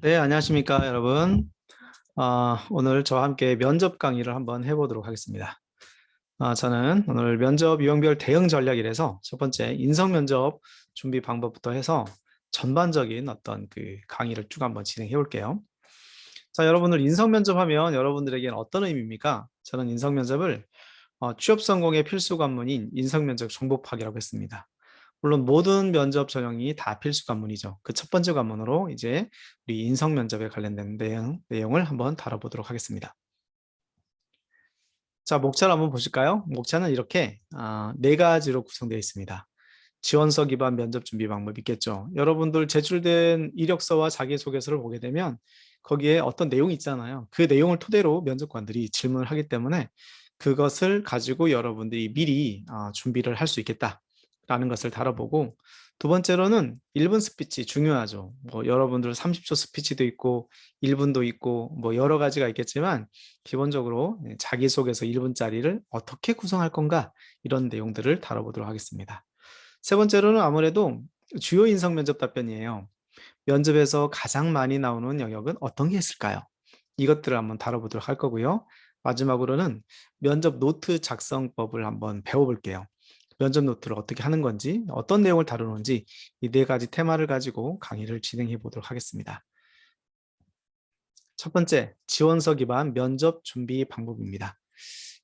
네, 안녕하십니까, 여러분. 오늘 저와 함께 면접 강의를 한번 해보도록 하겠습니다. 저는 오늘 면접 유형별 대응 전략이라서 첫 번째 인성 면접 준비 방법부터 해서 전반적인 어떤 그 강의를 쭉 한번 진행해 볼게요. 자, 여러분들 인성 면접하면 여러분들에게는 어떤 의미입니까? 저는 인성 면접을 취업 성공의 필수 관문인 인성 면접 정복하기라고 했습니다. 물론 모든 면접 전형이 다 필수 관문이죠. 그 첫 번째 관문으로 이제 우리 인성 면접에 관련된 내용을 한번 다뤄보도록 하겠습니다. 자, 목차를 한번 보실까요? 목차는 이렇게 네 가지로 구성되어 있습니다. 지원서 기반 면접 준비 방법 있겠죠. 여러분들 제출된 이력서와 자기소개서를 보게 되면 거기에 어떤 내용이 있잖아요. 그 내용을 토대로 면접관들이 질문을 하기 때문에 그것을 가지고 여러분들이 미리 준비를 할 수 있겠다라는 것을 다뤄보고, 두 번째로는 1분 스피치 중요하죠. 뭐 여러분들 30초 스피치도 있고 1분도 있고 뭐 여러 가지가 있겠지만 기본적으로 자기소개서 1분짜리를 어떻게 구성할 건가, 이런 내용들을 다뤄보도록 하겠습니다. 세 번째로는 아무래도 주요 인성 면접 답변이에요. 면접에서 가장 많이 나오는 영역은 어떤 게 있을까요? 이것들을 한번 다뤄보도록 할 거고요. 마지막으로는 면접 노트 작성법을 한번 배워볼게요. 면접 노트를 어떻게 하는 건지, 어떤 내용을 다루는지, 이 네 가지 테마를 가지고 강의를 진행해 보도록 하겠습니다. 첫 번째, 지원서 기반 면접 준비 방법입니다.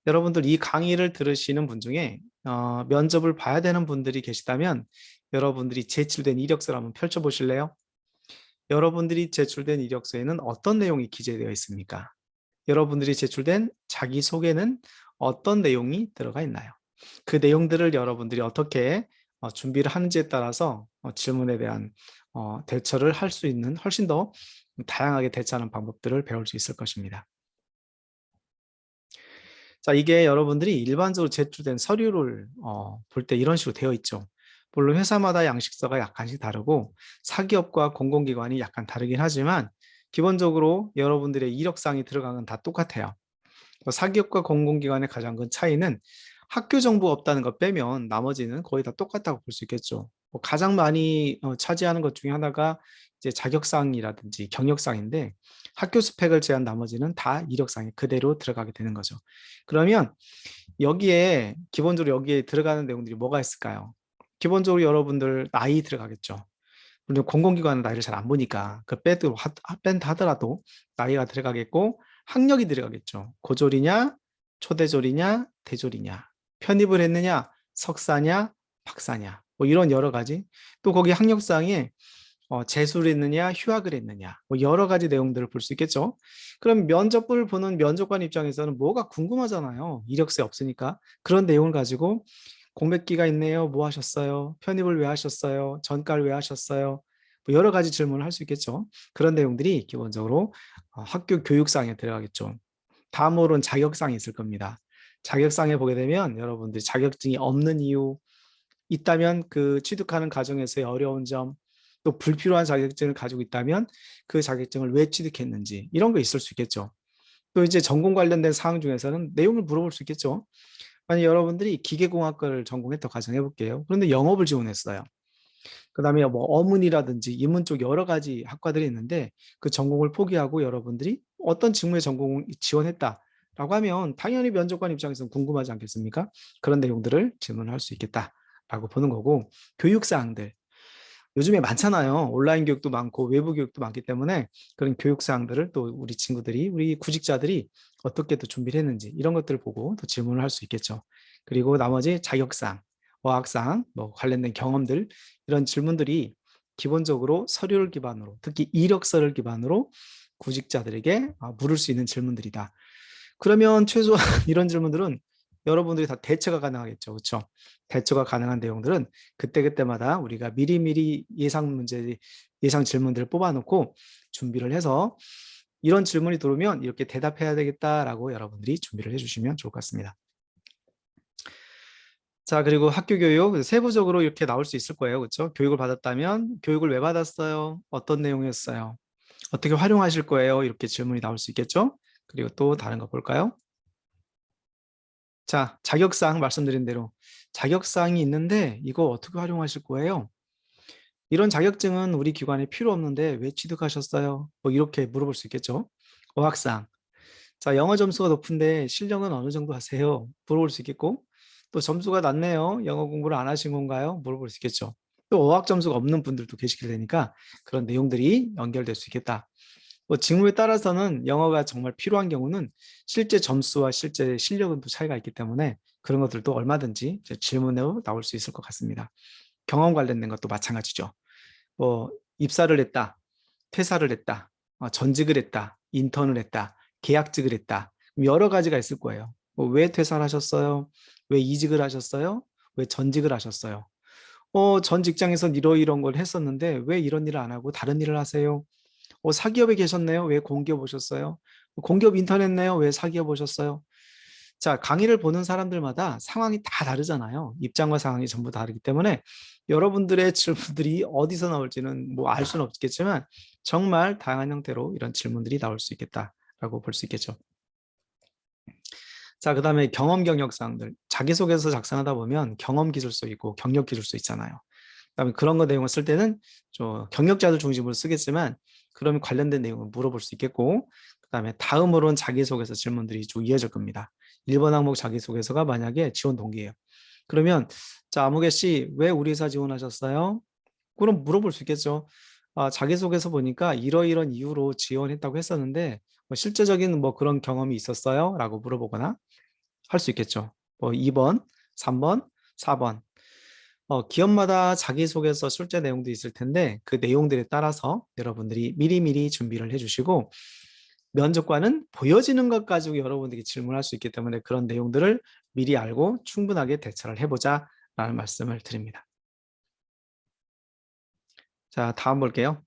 여러분들 이 강의를 들으시는 분 중에 면접을 봐야 되는 분들이 계시다면 여러분들이 제출된 이력서를 한번 펼쳐보실래요? 여러분들이 제출된 이력서에는 어떤 내용이 기재되어 있습니까? 여러분들이 제출된 자기소개는 어떤 내용이 들어가 있나요? 그 내용들을 여러분들이 어떻게 준비를 하는지에 따라서 질문에 대한 대처를 할 수 있는, 훨씬 더 다양하게 대처하는 방법들을 배울 수 있을 것입니다. 자, 이게 여러분들이 일반적으로 제출된 서류를 볼 때 이런 식으로 되어 있죠. 물론 회사마다 양식서가 약간씩 다르고 사기업과 공공기관이 약간 다르긴 하지만 기본적으로 여러분들의 이력사항이 들어간 건 다 똑같아요. 사기업과 공공기관의 가장 큰 차이는 학교 정보가 없다는 것 빼면 나머지는 거의 다 똑같다고 볼 수 있겠죠. 뭐 가장 많이 차지하는 것 중에 하나가 이제 자격사항이라든지 경력사항인데, 학교 스펙을 제한 나머지는 다 이력사항이 그대로 들어가게 되는 거죠. 그러면 여기에 기본적으로 여기에 들어가는 내용들이 뭐가 있을까요? 기본적으로 여러분들 나이 들어가겠죠. 물론 공공기관은 나이를 잘 안 보니까 그 뺀다 하더라도 나이가 들어가겠고, 학력이 들어가겠죠. 고졸이냐, 초대졸이냐, 대졸이냐, 편입을 했느냐, 석사냐, 박사냐, 뭐 이런 여러 가지. 또 거기 학력사항에 재수를 했느냐, 휴학을 했느냐, 뭐 여러 가지 내용들을 볼 수 있겠죠. 그럼 면접을 보는 면접관 입장에서는 뭐가 궁금하잖아요. 이력서에 없으니까. 그런 내용을 가지고 공백기가 있네요. 뭐 하셨어요? 편입을 왜 하셨어요? 전과를 왜 하셨어요? 뭐 여러 가지 질문을 할 수 있겠죠. 그런 내용들이 기본적으로 학교 교육상에 들어가겠죠. 다음으로는 자격상이 있을 겁니다. 자격상에 보게 되면 여러분들이 자격증이 없는 이유, 있다면 그 취득하는 과정에서의 어려운 점, 또 불필요한 자격증을 가지고 있다면 그 자격증을 왜 취득했는지, 이런 거 있을 수 있겠죠. 또 이제 전공 관련된 사항 중에서는 내용을 물어볼 수 있겠죠. 만약 여러분들이 기계공학과를 전공했다고 가정해 볼게요. 그런데 영업을 지원했어요. 그다음에 뭐 어문이라든지 인문 쪽 여러 가지 학과들이 있는데 그 전공을 포기하고 여러분들이 어떤 직무에 전공을 지원했다라고 하면 당연히 면접관 입장에서는 궁금하지 않겠습니까? 그런 내용들을 질문할 수 있겠다라고 보는 거고, 교육 사항들 요즘에 많잖아요. 온라인 교육도 많고 외부 교육도 많기 때문에 그런 교육 사항들을 또 우리 친구들이, 우리 구직자들이 어떻게 또 준비를 했는지, 이런 것들을 보고 또 질문을 할 수 있겠죠. 그리고 나머지 자격사항, 어학사항, 뭐 관련된 경험들, 이런 질문들이 기본적으로 서류를 기반으로, 특히 이력서를 기반으로 구직자들에게 물을 수 있는 질문들이다. 그러면 최소한 이런 질문들은 여러분들이 다 대처가 가능하겠죠. 그렇죠? 대처가 가능한 내용들은 그때그때마다 우리가 미리미리 예상 문제, 예상 질문들을 뽑아놓고 준비를 해서 이런 질문이 들어오면 이렇게 대답해야 되겠다라고 여러분들이 준비를 해주시면 좋을 것 같습니다. 자, 그리고 학교 교육 세부적으로 이렇게 나올 수 있을 거예요. 그렇죠? 교육을 받았다면 교육을 왜 받았어요? 어떤 내용이었어요? 어떻게 활용하실 거예요? 이렇게 질문이 나올 수 있겠죠? 그리고 또 다른 거 볼까요? 자, 자격사항 말씀드린 대로 자격사항이 있는데 이거 어떻게 활용하실 거예요? 이런 자격증은 우리 기관에 필요 없는데 왜 취득하셨어요? 뭐 이렇게 물어볼 수 있겠죠. 어학상. 자, 영어 점수가 높은데 실력은 어느 정도 하세요? 물어볼 수 있겠고, 또 점수가 낮네요. 영어 공부를 안 하신 건가요? 물어볼 수 있겠죠. 또 어학 점수가 없는 분들도 계시게 되니까 그런 내용들이 연결될 수 있겠다. 뭐 직무에 따라서는 영어가 정말 필요한 경우는 실제 점수와 실제 실력은 또 차이가 있기 때문에 그런 것들도 얼마든지 질문으로 나올 수 있을 것 같습니다. 경험 관련된 것도 마찬가지죠. 뭐 입사를 했다, 퇴사를 했다, 전직을 했다, 인턴을 했다, 계약직을 했다. 여러 가지가 있을 거예요. 뭐왜 퇴사를 하셨어요? 왜 이직을 하셨어요? 왜 전직을 하셨어요? 전 직장에서 이런 걸 했었는데 왜 이런 일을 안 하고 다른 일을 하세요? 사기업에 계셨네요. 왜 공기업 오셨어요? 공기업 인턴 했네요. 왜 사기업 오셨어요? 자, 강의를 보는 사람들마다 상황이 다 다르잖아요. 입장과 상황이 전부 다르기 때문에 여러분들의 질문들이 어디서 나올지는 뭐 알 수는 없겠지만 정말 다양한 형태로 이런 질문들이 나올 수 있겠다라고 볼 수 있겠죠. 자, 그다음에 경험 경력 사항들. 자기소개서 작성하다 보면 경험 기술서 있고 경력 기술서 있잖아요. 그다음에 그런 거 내용을 쓸 때는 좀 경력자들 중심으로 쓰겠지만 그러면 관련된 내용을 물어볼 수 있겠고 그다음에 다음으로는 자기소개서 질문들이 쭉 이어질 겁니다. 1번 항목 자기소개서가 만약에 지원 동기예요. 그러면 자, 아무개 씨, 왜 우리 회사 지원하셨어요? 그럼 물어볼 수 있겠죠. 자기소개서 보니까 이러이런 이유로 지원했다고 했었는데 뭐 실제적인 뭐 그런 경험이 있었어요? 라고 물어보거나 할 수 있겠죠. 뭐 2번, 3번, 4번. 기업마다 자기소개서 출제 내용도 있을 텐데 그 내용들에 따라서 여러분들이 미리미리 준비를 해주시고 면접관은 보여지는 것 가지고 여러분들이 질문할 수 있기 때문에 그런 내용들을 미리 알고 충분하게 대처를 해보자 라는 말씀을 드립니다. 자, 다음 볼게요.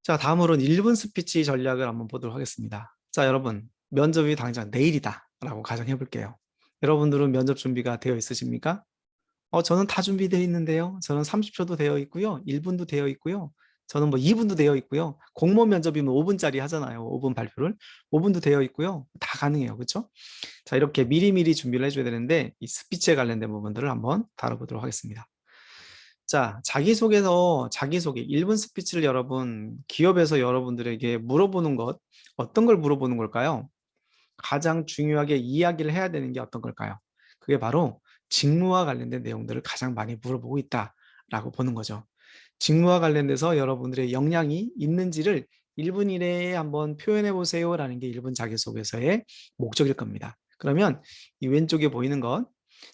자, 다음으로는 1분 스피치 전략을 한번 보도록 하겠습니다. 자, 여러분, 면접이 당장 내일이다 라고 가정해 볼게요. 여러분들은 면접 준비가 되어 있으십니까? 저는 다 준비되어 있는데요. 저는 30초도 되어 있고요. 1분도 되어 있고요. 저는 뭐 2분도 되어 있고요. 공무원 면접이면 5분짜리 하잖아요. 5분 발표를. 5분도 되어 있고요. 다 가능해요. 그렇죠? 자, 이렇게 미리미리 준비를 해줘야 되는데 이 스피치에 관련된 부분들을 한번 다뤄보도록 하겠습니다. 자, 자기소개 1분 스피치를 여러분, 기업에서 여러분들에게 물어보는 것, 어떤 걸 물어보는 걸까요? 가장 중요하게 이야기를 해야 되는 게 어떤 걸까요? 그게 바로 직무와 관련된 내용들을 가장 많이 물어보고 있다라고 보는 거죠. 직무와 관련돼서 여러분들의 역량이 있는지를 1분 이내에 한번 표현해 보세요라는 게 1분 자기소개서의 목적일 겁니다. 그러면 이 왼쪽에 보이는 것,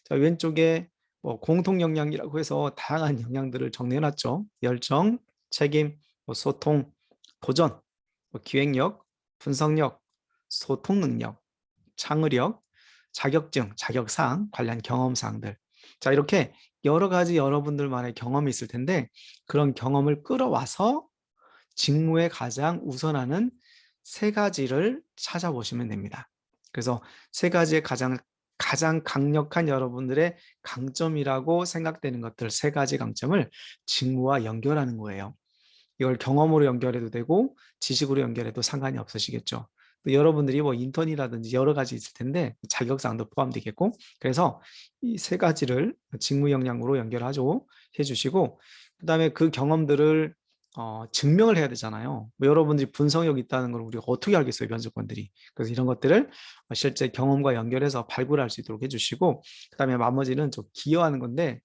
자, 왼쪽에 뭐 공통 역량이라고 해서 다양한 역량들을 정리해 놨죠. 열정, 책임, 뭐 소통, 도전, 뭐 기획력, 분석력, 소통 능력, 창의력, 자격증, 자격사항, 관련 경험사항들. 자, 이렇게 여러 가지 여러분들만의 경험이 있을 텐데 그런 경험을 끌어와서 직무에 가장 우선하는 세 가지를 찾아보시면 됩니다. 그래서 세 가지의 가장 강력한 여러분들의 강점이라고 생각되는 것들 세 가지 강점을 직무와 연결하는 거예요. 이걸 경험으로 연결해도 되고 지식으로 연결해도 상관이 없으시겠죠. 또 여러분들이 뭐 인턴이라든지 여러 가지 있을 텐데 자격사항도 포함되겠고 그래서 이 세 가지를 직무 역량으로 연결하죠 해주시고 그다음에 그 경험들을 증명을 해야 되잖아요. 뭐 여러분들이 분석력 있다는 걸 우리가 어떻게 알겠어요, 면접관들이. 그래서 이런 것들을 실제 경험과 연결해서 발굴할 수 있도록 해주시고 그다음에 나머지는 좀 기여하는 건데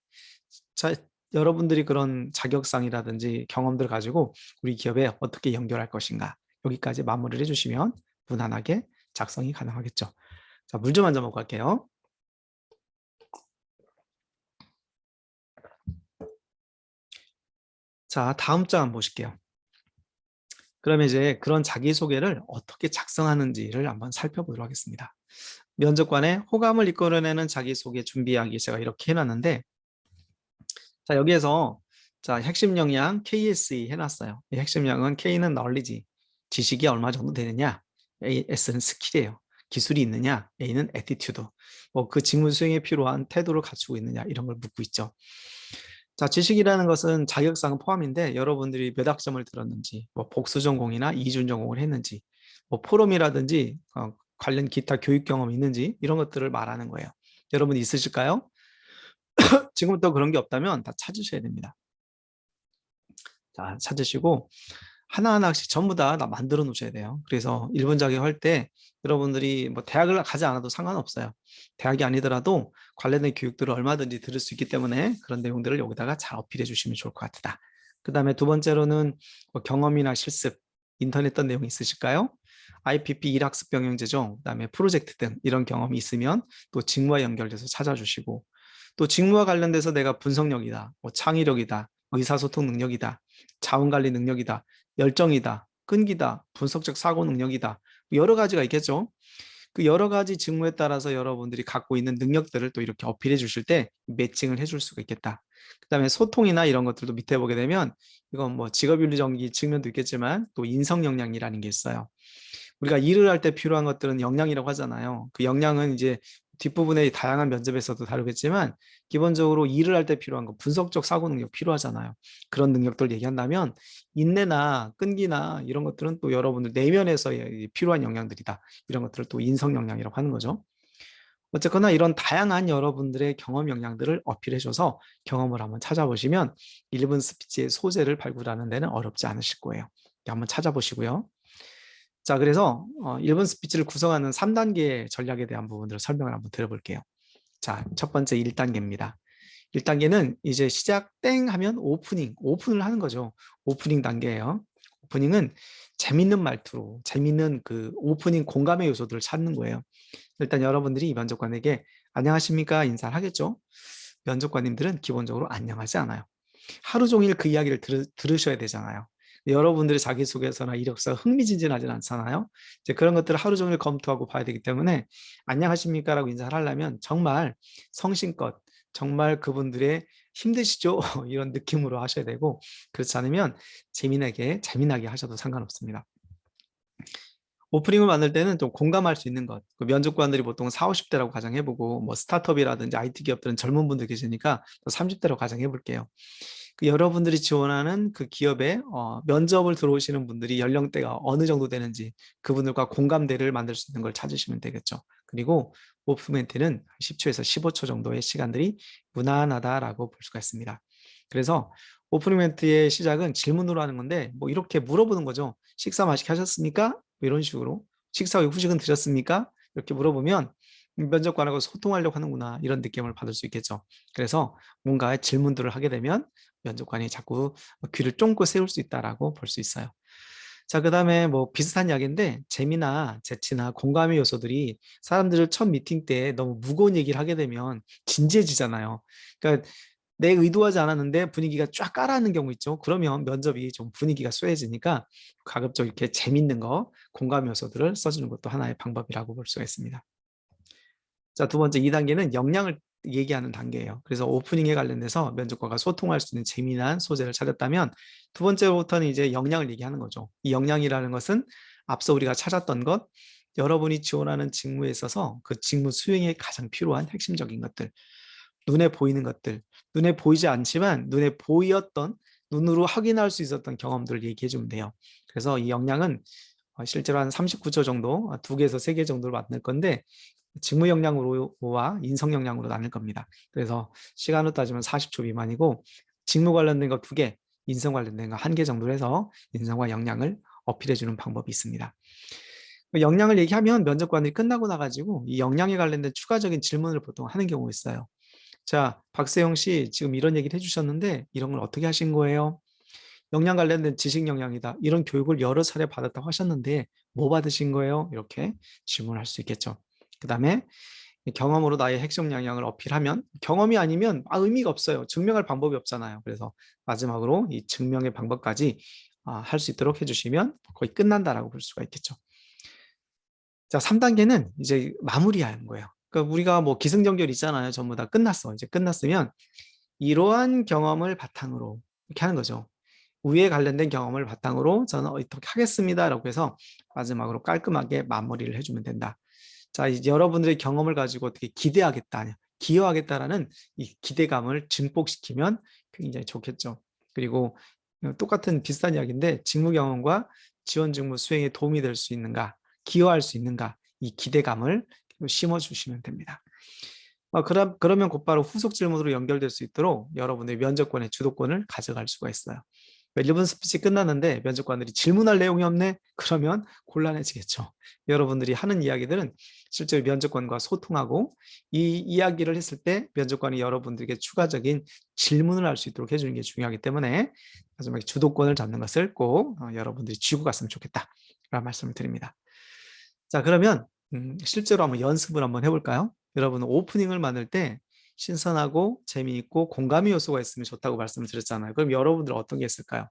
자, 여러분들이 그런 자격상이라든지 경험들을 가지고 우리 기업에 어떻게 연결할 것인가 여기까지 마무리를 해주시면 무난하게 작성이 가능하겠죠. 자, 물 좀 한 잔 먹고 갈게요. 자, 다음 장 한번 보실게요. 그러면 이제 그런 자기소개를 어떻게 작성하는지를 한번 살펴보도록 하겠습니다. 면접관의 호감을 이끌어내는 자기소개 준비하기 제가 이렇게 해놨는데 자, 여기에서 자, 핵심 역량 KSE 해놨어요. 이 핵심 역량은 K는 knowledge, 지식이 얼마 정도 되느냐, S는 스킬이에요. 기술이 있느냐, A는 attitude, 그 직무 수행에 필요한 태도를 갖추고 있느냐 이런 걸 묻고 있죠. 자, 지식이라는 것은 자격사항 포함인데 여러분들이 몇 학점을 들었는지, 뭐 복수 전공이나 이준 전공을 했는지, 뭐 포럼이라든지 관련 기타 교육 경험이 있는지 이런 것들을 말하는 거예요. 여러분 있으실까요? 지금부터 그런 게 없다면 다 찾으셔야 됩니다. 자, 찾으시고 하나하나씩 전부 다 만들어 놓으셔야 돼요. 그래서 1분 자격할 때 여러분들이 뭐 대학을 가지 않아도 상관없어요. 대학이 아니더라도 관련된 교육들을 얼마든지 들을 수 있기 때문에 그런 내용들을 여기다가 잘 어필해 주시면 좋을 것 같다. 그 다음에 두 번째로는 뭐 경험이나 실습, 인터넷 떤 내용이 있으실까요? IPP 일학습 병행제죠. 그 다음에 프로젝트 등 이런 경험이 있으면 또 직무와 연결돼서 찾아주시고, 또 직무와 관련돼서 내가 분석력이다, 뭐 창의력이다, 의사소통 능력이다, 자원관리 능력이다, 열정이다, 끈기다, 분석적 사고 능력이다, 여러 가지가 있겠죠. 그 여러 가지 직무에 따라서 여러분들이 갖고 있는 능력들을 또 이렇게 어필해 주실 때 매칭을 해줄 수가 있겠다. 그 다음에 소통이나 이런 것들도 밑에 보게 되면 이건 뭐 직업윤리적인 측면도 있겠지만 또 인성 역량이라는 게 있어요. 우리가 일을 할 때 필요한 것들은 역량이라고 하잖아요. 그 역량은 이제 뒷부분의 다양한 면접에서도 다루겠지만 기본적으로 일을 할 때 필요한 거 분석적 사고 능력 필요하잖아요. 그런 능력들 얘기한다면 인내나 끈기나 이런 것들은 또 여러분들 내면에서 필요한 역량들이다. 이런 것들을 또 인성 역량이라고 하는 거죠. 어쨌거나 이런 다양한 여러분들의 경험 역량들을 어필해줘서 경험을 한번 찾아보시면 1분 스피치의 소재를 발굴하는 데는 어렵지 않으실 거예요. 한번 찾아보시고요. 자, 그래서 1분 스피치를 구성하는 3단계 전략에 대한 부분들을 설명을 한번 드려볼게요. 자, 첫 번째 1단계입니다. 1단계는 이제 시작 땡 하면 오픈을 하는 거죠. 오프닝 단계예요. 오프닝은 재밌는 말투로, 재밌는 그 오프닝 공감의 요소들을 찾는 거예요. 일단 여러분들이 면접관에게 안녕하십니까 인사를 하겠죠. 면접관님들은 기본적으로 안녕하지 않아요. 하루 종일 그 이야기를 들으셔야 되잖아요. 여러분들의 자기소개서나 이력서 흥미진진하진 않잖아요. 이제 그런 것들을 하루 종일 검토하고 봐야 되기 때문에 안녕하십니까 라고 인사를 하려면 정말 성심껏 정말 그분들의 힘드시죠? 이런 느낌으로 하셔야 되고, 그렇지 않으면 재미나게 하셔도 상관없습니다. 오프닝을 만들 때는 좀 공감할 수 있는 것. 그 면접관들이 보통 4, 50대라고 가정해보고, 뭐 스타트업이라든지 IT 기업들은 젊은 분들 계시니까 30대로 가정해볼게요. 그 여러분들이 지원하는 그 기업에 면접을 들어오시는 분들이 연령대가 어느 정도 되는지 그분들과 공감대를 만들 수 있는 걸 찾으시면 되겠죠. 그리고 오프 멘트는 10초에서 15초 정도의 시간들이 무난하다라고 볼 수가 있습니다. 그래서 오프닝 멘트의 시작은 질문으로 하는 건데 뭐 이렇게 물어보는 거죠. 식사 맛있게 하셨습니까? 뭐 이런 식으로. 식사 후 후식은 드셨습니까? 이렇게 물어보면 면접관하고 소통하려고 하는구나 이런 느낌을 받을 수 있겠죠. 그래서 뭔가 질문들을 하게 되면 면접관이 자꾸 귀를 쫑긋 세울 수 있다라고 볼 수 있어요. 자, 그 다음에 뭐 비슷한 이야기인데 재미나 재치나 공감의 요소들이 사람들을 첫 미팅 때 너무 무거운 얘기를 하게 되면 진지해지잖아요. 그러니까 내 의도하지 않았는데 분위기가 쫙 깔아앉는 경우 있죠. 그러면 면접이 좀 분위기가 쇠해지니까 가급적 이렇게 재밌는 거, 공감 요소들을 써주는 것도 하나의 방법이라고 볼 수가 있습니다. 자, 두 번째 2단계는 역량을 얘기하는 단계예요. 그래서 오프닝에 관련돼서 면접관과 소통할 수 있는 재미난 소재를 찾았다면 두 번째부터는 이제 역량을 얘기하는 거죠. 이 역량이라는 것은 앞서 우리가 찾았던 것, 여러분이 지원하는 직무에 있어서 그 직무 수행에 가장 필요한 핵심적인 것들, 눈에 보이는 것들, 눈에 보이지 않지만 눈에 보였던, 눈으로 확인할 수 있었던 경험들을 얘기해 주면 돼요. 그래서 이 역량은 실제로 한 39초 정도, 2개에서 3개 정도를 만들 건데 직무 역량으로와 인성 역량으로 나눌 겁니다. 그래서 시간으로 따지면 40초 미만이고 직무 관련된 거 2개, 인성 관련된 거 1개 정도로 해서 인성과 역량을 어필해 주는 방법이 있습니다. 역량을 얘기하면 면접관들이 끝나고 나가지고 이 역량에 관련된 추가적인 질문을 보통 하는 경우가 있어요. 자, 박세영 씨 지금 이런 얘기를 해주셨는데 이런 걸 어떻게 하신 거예요? 역량 관련된 지식 역량이다. 이런 교육을 여러 차례 받았다고 하셨는데 뭐 받으신 거예요? 이렇게 질문할 수 있겠죠. 그 다음에 경험으로 나의 핵심 역량을 어필하면 경험이 아니면 의미가 없어요. 증명할 방법이 없잖아요. 그래서 마지막으로 이 증명의 방법까지 할 수 있도록 해주시면 거의 끝난다라고 볼 수가 있겠죠. 자, 3단계는 이제 마무리하는 거예요. 그러니까 우리가 뭐 기승전결 있잖아요. 전부 다 끝났어. 이제 끝났으면 이러한 경험을 바탕으로 이렇게 하는 거죠. 위에 관련된 경험을 바탕으로 저는 어떻게 하겠습니다라고 해서 마지막으로 깔끔하게 마무리를 해주면 된다. 자, 이제 여러분들의 경험을 가지고 어떻게 기대하겠다, 기여하겠다라는 이 기대감을 증폭시키면 굉장히 좋겠죠. 그리고 똑같은 비슷한 이야기인데 직무 경험과 지원 직무 수행에 도움이 될 수 있는가, 기여할 수 있는가, 이 기대감을 심어주시면 됩니다. 그러면 곧바로 후속 질문으로 연결될 수 있도록 여러분의 면접권의 주도권을 가져갈 수가 있어요. 1분 스피치 끝났는데 면접관들이 질문할 내용이 없네? 그러면 곤란해지겠죠. 여러분들이 하는 이야기들은 실제로 면접관과 소통하고 이 이야기를 했을 때 면접관이 여러분들에게 추가적인 질문을 할 수 있도록 해주는 게 중요하기 때문에 마지막에 주도권을 잡는 것을 꼭 여러분들이 쥐고 갔으면 좋겠다 라는 말씀을 드립니다. 자, 그러면 실제로 한번 연습을 한번 해볼까요? 여러분 오프닝을 만들 때 신선하고 재미있고 공감의 요소가 있으면 좋다고 말씀을 드렸잖아요. 그럼 여러분들 어떤 게 있을까요?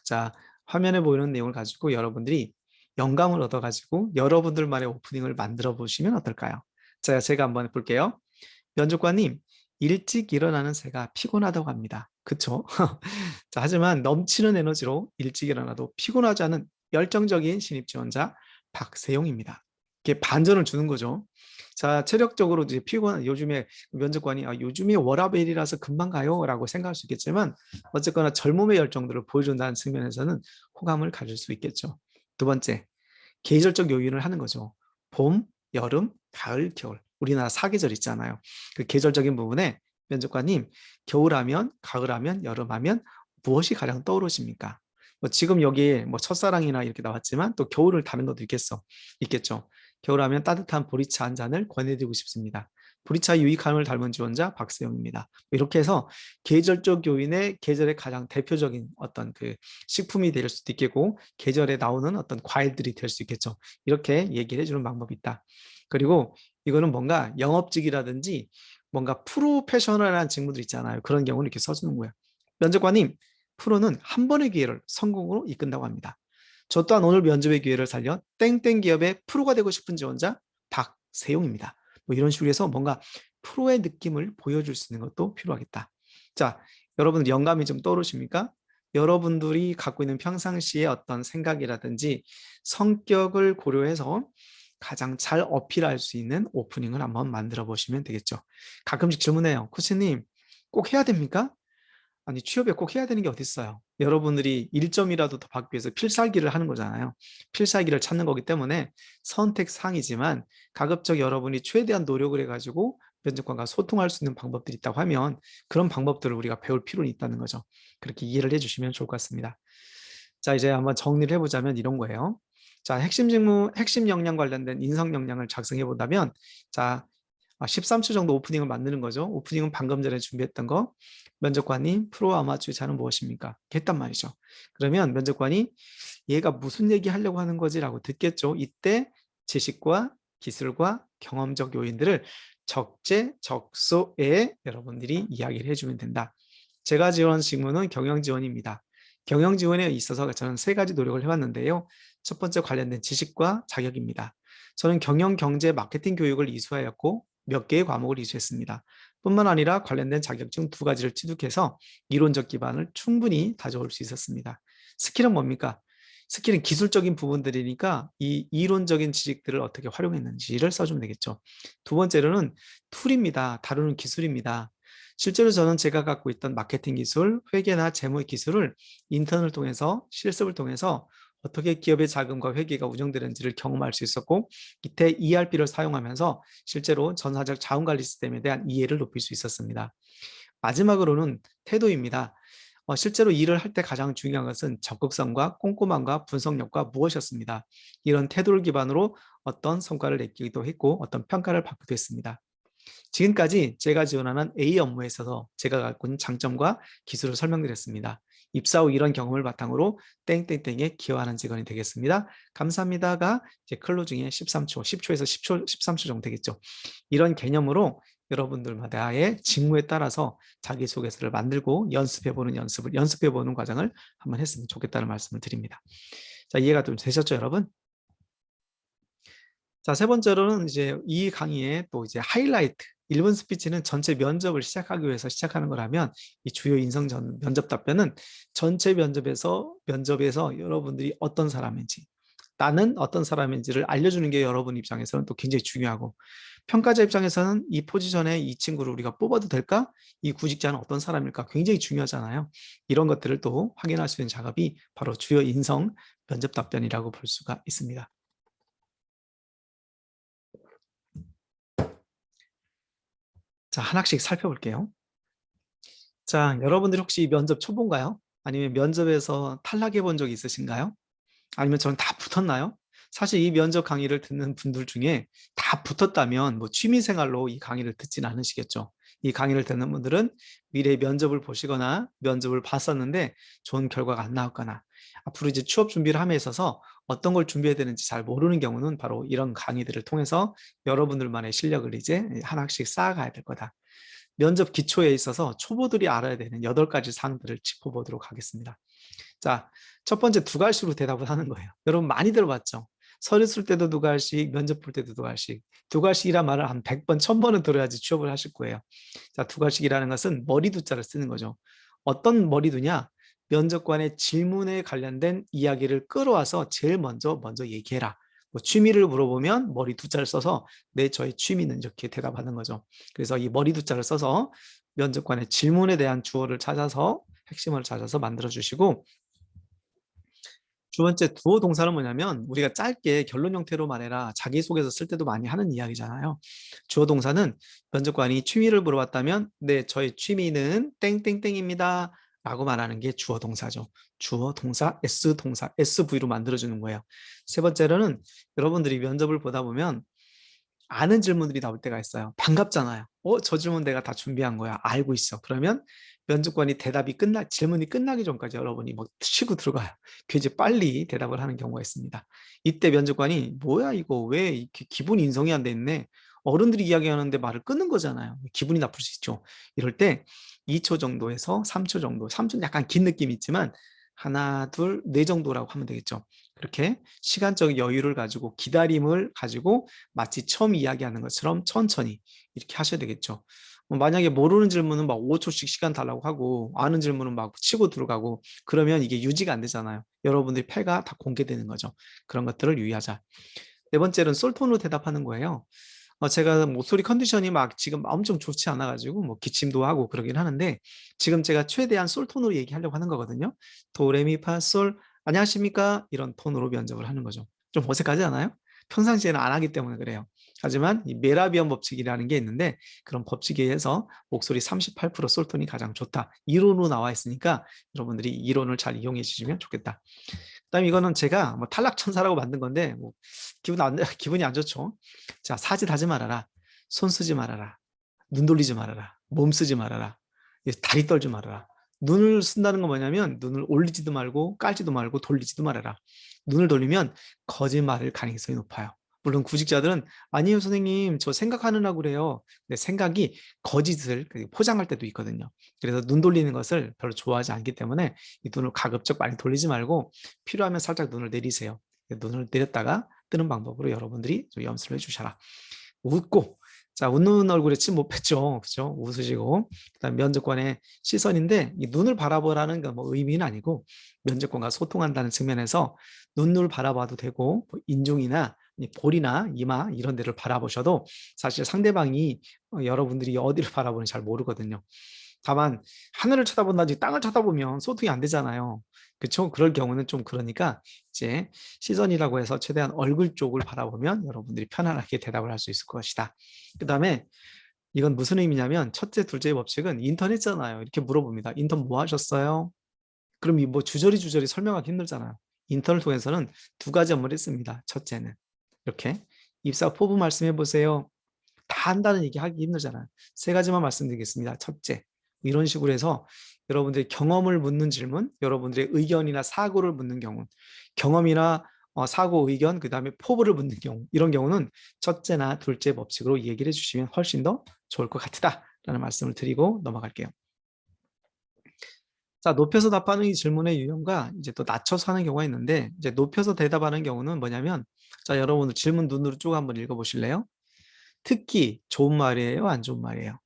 자, 화면에 보이는 내용을 가지고 여러분들이 영감을 얻어가지고 여러분들만의 오프닝을 만들어 보시면 어떨까요? 자, 제가 한번 볼게요. 면접관님, 일찍 일어나는 새가 피곤하다고 합니다. 그쵸? 자, 하지만 넘치는 에너지로 일찍 일어나도 피곤하지 않은 열정적인 신입 지원자 박세용입니다. 이게 반전을 주는 거죠. 자, 체력적으로 이제 요즘에 면접관이 요즘이 워라밸이라서 금방 가요라고 생각할 수 있겠지만 어쨌거나 젊음의 열정들을 보여준다는 측면에서는 호감을 가질 수 있겠죠. 두 번째, 계절적 요인을 하는 거죠. 봄, 여름, 가을, 겨울. 우리나라 사계절 있잖아요. 그 계절적인 부분에 면접관님, 겨울하면, 가을하면, 여름하면 무엇이 가장 떠오르십니까? 뭐 지금 여기에 뭐 첫사랑이나 이렇게 나왔지만 또 겨울을 다른 것도 있겠죠. 겨울하면 따뜻한 보리차 한 잔을 권해드리고 싶습니다. 보리차 유익함을 닮은 지원자 박세영입니다. 이렇게 해서 계절적 요인의 계절의 가장 대표적인 어떤 그 식품이 될 수도 있겠고 계절에 나오는 어떤 과일들이 될 수 있겠죠. 이렇게 얘기를 해주는 방법이 있다. 그리고 이거는 뭔가 영업직이라든지 뭔가 프로페셔널한 직무들 있잖아요. 그런 경우는 이렇게 써주는 거예요. 면접관님, 프로는 한 번의 기회를 성공으로 이끈다고 합니다. 저 또한 오늘 면접의 기회를 살려 땡땡 기업의 프로가 되고 싶은 지원자 박세용입니다. 뭐 이런 식으로 해서 뭔가 프로의 느낌을 보여줄 수 있는 것도 필요하겠다. 자, 여러분들 영감이 좀 떠오르십니까? 여러분들이 갖고 있는 평상시의 어떤 생각이라든지 성격을 고려해서 가장 잘 어필할 수 있는 오프닝을 한번 만들어 보시면 되겠죠. 가끔씩 질문해요. 코치님, 꼭 해야 됩니까? 아니, 취업에 꼭 해야 되는 게 어디 있어요? 여러분들이 1점이라도 더 받기 위해서 필살기를 하는 거잖아요. 필살기를 찾는 거기 때문에 선택사항이지만 가급적 여러분이 최대한 노력을 해가지고 면접관과 소통할 수 있는 방법들이 있다고 하면 그런 방법들을 우리가 배울 필요는 있다는 거죠. 그렇게 이해를 해주시면 좋을 것 같습니다. 자, 이제 한번 정리를 해보자면 이런 거예요. 자, 핵심 직무, 핵심 역량 관련된 인성 역량을 작성해 본다면, 자, 13초 정도 오프닝을 만드는 거죠. 오프닝은 방금 전에 준비했던 거. 면접관님, 프로 아마추어 자는 무엇입니까? 했단 말이죠. 그러면 면접관이 얘가 무슨 얘기 하려고 하는 거지라고 듣겠죠. 이때 지식과 기술과 경험적 요인들을 적재적소에 여러분들이 이야기를 해주면 된다. 제가 지원한 직무는 경영 지원입니다. 경영 지원에 있어서 저는 세 가지 노력을 해왔는데요. 첫 번째 관련된 지식과 자격입니다. 저는 경영, 경제, 마케팅 교육을 이수하였고 몇 개의 과목을 이수했습니다. 뿐만 아니라 관련된 자격증 두 가지를 취득해서 이론적 기반을 충분히 다져올 수 있었습니다. 스킬은 뭡니까? 스킬은 기술적인 부분들이니까 이 이론적인 지식들을 어떻게 활용했는지를 써주면 되겠죠. 두 번째로는 툴입니다. 다루는 기술입니다. 실제로 저는 제가 갖고 있던 마케팅 기술, 회계나 재무 기술을 인턴을 통해서 실습을 통해서 어떻게 기업의 자금과 회계가 운영되는지를 경험할 수 있었고 이때 ERP를 사용하면서 실제로 전사적 자원관리 시스템에 대한 이해를 높일 수 있었습니다. 마지막으로는 태도입니다. 실제로 일을 할 때 가장 중요한 것은 적극성과 꼼꼼함과 분석력과 무엇이었습니다. 이런 태도를 기반으로 어떤 성과를 내기도 했고 어떤 평가를 받기도 했습니다. 지금까지 제가 지원하는 A 업무에 있어서 제가 갖고 있는 장점과 기술을 설명드렸습니다. 입사 후 이런 경험을 바탕으로 땡땡땡에 기여하는 직원이 되겠습니다. 감사합니다가 이제 클로징의 13초, 10초에서 10초, 13초 정도 되겠죠. 이런 개념으로 여러분들마다의 직무에 따라서 자기소개서를 만들고 연습해보는 과정을 한번 했으면 좋겠다는 말씀을 드립니다. 자, 이해가 좀 되셨죠, 여러분? 자, 세 번째로는 이제 이 강의의 또 이제 하이라이트, 1분 스피치는 전체 면접을 시작하기 위해서 시작하는 거라면 이 주요 면접 답변은 전체 면접에서 여러분들이 어떤 사람인지, 나는 어떤 사람인지를 알려주는 게 여러분 입장에서는 또 굉장히 중요하고 평가자 입장에서는 이 포지션에 이 친구를 우리가 뽑아도 될까? 이 구직자는 어떤 사람일까? 굉장히 중요하잖아요. 이런 것들을 또 확인할 수 있는 작업이 바로 주요 인성 면접 답변이라고 볼 수가 있습니다. 자, 하나씩 살펴볼게요. 자, 여러분들 혹시 면접 초보인가요? 아니면 면접에서 탈락해 본 적이 있으신가요? 아니면 저는 다 붙었나요? 사실 이 면접 강의를 듣는 분들 중에 다 붙었다면 뭐 취미생활로 이 강의를 듣진 않으시겠죠. 이 강의를 듣는 분들은 미래의 면접을 보시거나 면접을 봤었는데 좋은 결과가 안 나왔거나 앞으로 이제 취업 준비를 함에 있어서 어떤 걸 준비해야 되는지 잘 모르는 경우는 바로 이런 강의들을 통해서 여러분들만의 실력을 이제 하나씩 쌓아가야 될 거다. 면접 기초에 있어서 초보들이 알아야 되는 8가지 사항들을 짚어보도록 하겠습니다. 자, 첫 번째 두 갈씩으로 대답을 하는 거예요. 여러분 많이 들어봤죠? 서류 쓸 때도 두 갈씩, 면접 볼 때도 두 갈씩. 두 갈씩이란 말을 한 100번, 1000번은 들어야지 취업을 하실 거예요. 자, 두 갈씩이라는 것은 머리두자를 쓰는 거죠. 어떤 머리두냐? 면접관의 질문에 관련된 이야기를 끌어와서 제일 먼저 얘기해라. 뭐 취미를 물어보면 머리 두 자를 써서 저의 취미는 이렇게 대답하는 거죠. 그래서 이 머리 두 자를 써서 면접관의 질문에 대한 주어를 찾아서 핵심을 찾아서 만들어 주시고 두 번째 두어 동사는 뭐냐면 우리가 짧게 결론 형태로 말해라 자기소개서 쓸 때도 많이 하는 이야기잖아요. 주어 동사는 면접관이 취미를 물어봤다면 네, 저의 취미는 땡땡땡입니다 라고 말하는 게 주어 동사죠. 주어 동사 S 동사 SV로 만들어주는 거예요. 세 번째로는 여러분들이 면접을 보다 보면 아는 질문들이 나올 때가 있어요. 반갑잖아요. 저 질문 내가 다 준비한 거야. 알고 있어. 그러면 면접관이 질문이 끝나기 전까지 여러분이 뭐 치고 들어가요. 굉장히 빨리 대답을 하는 경우가 있습니다. 이때 면접관이 뭐야 이거 왜 이렇게 기본 인성이 안 돼 있네. 어른들이 이야기하는데 말을 끊는 거잖아요. 기분이 나쁠 수 있죠. 이럴 때 2초 정도에서 3초 정도, 3초는 약간 긴 느낌이 있지만 하나, 둘, 네 정도라고 하면 되겠죠. 그렇게 시간적 여유를 가지고 기다림을 가지고 마치 처음 이야기하는 것처럼 천천히 이렇게 하셔야 되겠죠. 만약에 모르는 질문은 막 5초씩 시간 달라고 하고 아는 질문은 막 치고 들어가고 그러면 이게 유지가 안 되잖아요. 여러분들이 패가 다 공개되는 거죠. 그런 것들을 유의하자. 네 번째는 솔톤으로 대답하는 거예요. 제가 목소리 컨디션이 막 지금 엄청 좋지 않아가지고 뭐 기침도 하고 그러긴 하는데 지금 제가 최대한 솔톤으로 얘기하려고 하는 거거든요. 도레미파솔 안녕하십니까 이런 톤으로 면접을 하는 거죠. 좀 어색하지 않아요? 평상시에는 안 하기 때문에 그래요. 하지만 이 메라비언 법칙이라는 게 있는데 그런 법칙에 의해서 목소리 38% 솔톤이 가장 좋다. 이론으로 나와 있으니까 여러분들이 이론을 잘 이용해 주시면 좋겠다. 그다음에 이거는 제가 뭐 탈락천사라고 만든 건데 뭐 기분이 안 좋죠. 자, 사짓하지 말아라. 손 쓰지 말아라. 눈 돌리지 말아라. 몸 쓰지 말아라. 다리 떨지 말아라. 눈을 쓴다는 건 뭐냐면 눈을 올리지도 말고 깔지도 말고 돌리지도 말아라. 눈을 돌리면 거짓말을 가능성이 높아요. 물론 구직자들은 아니요 선생님 저 생각하느라고 그래요. 근데 생각이 거짓을 포장할 때도 있거든요. 그래서 눈 돌리는 것을 별로 좋아하지 않기 때문에 이 눈을 가급적 많이 돌리지 말고 필요하면 살짝 눈을 내리세요. 눈을 내렸다가 뜨는 방법으로 여러분들이 좀 연습을 해주셔라. 웃고 자 웃는 얼굴에 침 못 뱉죠. 그죠? 웃으시고 그다음 면접관의 시선인데 이 눈을 바라보라는 건 뭐 의미는 아니고 면접관과 소통한다는 측면에서 눈을 바라봐도 되고 뭐 인중이나 볼이나 이마 이런 데를 바라보셔도 사실 상대방이 여러분들이 어디를 바라보는지 잘 모르거든요. 다만 하늘을 쳐다본다든지 땅을 쳐다보면 소통이 안 되잖아요. 그렇죠? 그럴 경우는 좀 그러니까 이제 시선이라고 해서 최대한 얼굴 쪽을 바라보면 여러분들이 편안하게 대답을 할 수 있을 것이다. 그다음에 이건 무슨 의미냐면 첫째, 둘째의 법칙은 인턴 했잖아요. 이렇게 물어봅니다. 인턴 뭐 하셨어요? 그럼 이 뭐 주저리 설명하기 힘들잖아요. 인턴을 통해서는 두 가지 업무를 했습니다. 첫째는 이렇게 입사 포부 말씀해 보세요. 다 한다는 얘기 하기 힘들잖아요. 세 가지만 말씀드리겠습니다. 첫째, 이런 식으로 해서 여러분들의 경험을 묻는 질문, 여러분들의 의견이나 사고를 묻는 경우, 경험이나 사고, 의견, 그 다음에 포부를 묻는 경우, 이런 경우는 첫째나 둘째 법칙으로 얘기를 해주시면 훨씬 더 좋을 것 같다라는 말씀을 드리고 넘어갈게요. 자, 높여서 답하는 이 질문의 유형과 이제 또 낮춰서 하는 경우가 있는데, 이제 높여서 대답하는 경우는 뭐냐면, 자, 여러분들 질문 눈으로 쭉 한번 읽어보실래요? 특히 좋은 말이에요? 안 좋은 말이에요?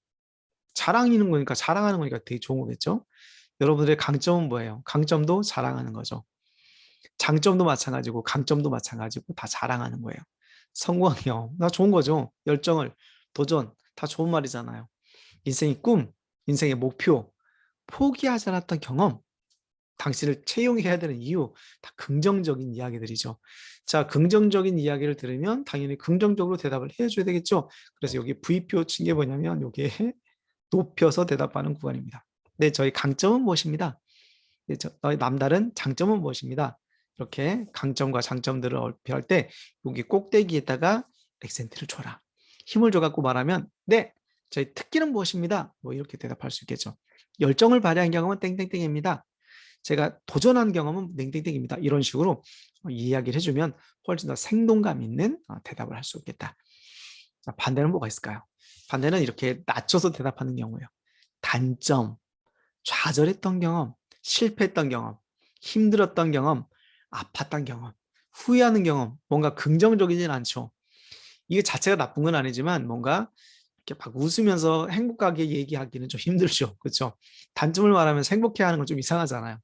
자랑이는 거니까 자랑하는 거니까 되게 좋은 거겠죠. 여러분들의 강점은 뭐예요? 강점도 자랑하는 거죠. 장점도 마찬가지고 강점도 마찬가지고 다 자랑하는 거예요. 성공한 경험, 나 좋은 거죠. 열정을, 도전, 다 좋은 말이잖아요. 인생의 꿈, 인생의 목표, 포기하지 않았던 경험, 당신을 채용해야 되는 이유, 다 긍정적인 이야기들이죠. 자, 긍정적인 이야기를 들으면 당연히 긍정적으로 대답을 해줘야 되겠죠. 그래서 여기 V표 친 게 뭐냐면 여기에 높여서 대답하는 구간입니다. 네, 저희 강점은 무엇입니다. 너의 남다른 장점은 무엇입니다. 이렇게 강점과 장점들을 비할 때 여기 꼭대기에다가 액센트를 줘라. 힘을 줘갖고 말하면 네, 저희 특기는 무엇입니다. 뭐 이렇게 대답할 수 있겠죠. 열정을 발휘한 경험은 땡땡땡입니다. 제가 도전한 경험은 땡땡땡입니다. 이런 식으로 이야기를 해주면 훨씬 더 생동감 있는 대답을 할 수 있겠다. 자, 반대는 뭐가 있을까요? 반대는 이렇게 낮춰서 대답하는 경우예요. 단점, 좌절했던 경험, 실패했던 경험, 힘들었던 경험, 아팠던 경험, 후회하는 경험, 뭔가 긍정적이진 않죠. 이게 자체가 나쁜 건 아니지만 뭔가 이렇게 막 웃으면서 행복하게 얘기하기는 좀 힘들죠. 그렇죠? 단점을 말하면 행복해하는 건 좀 이상하잖아요.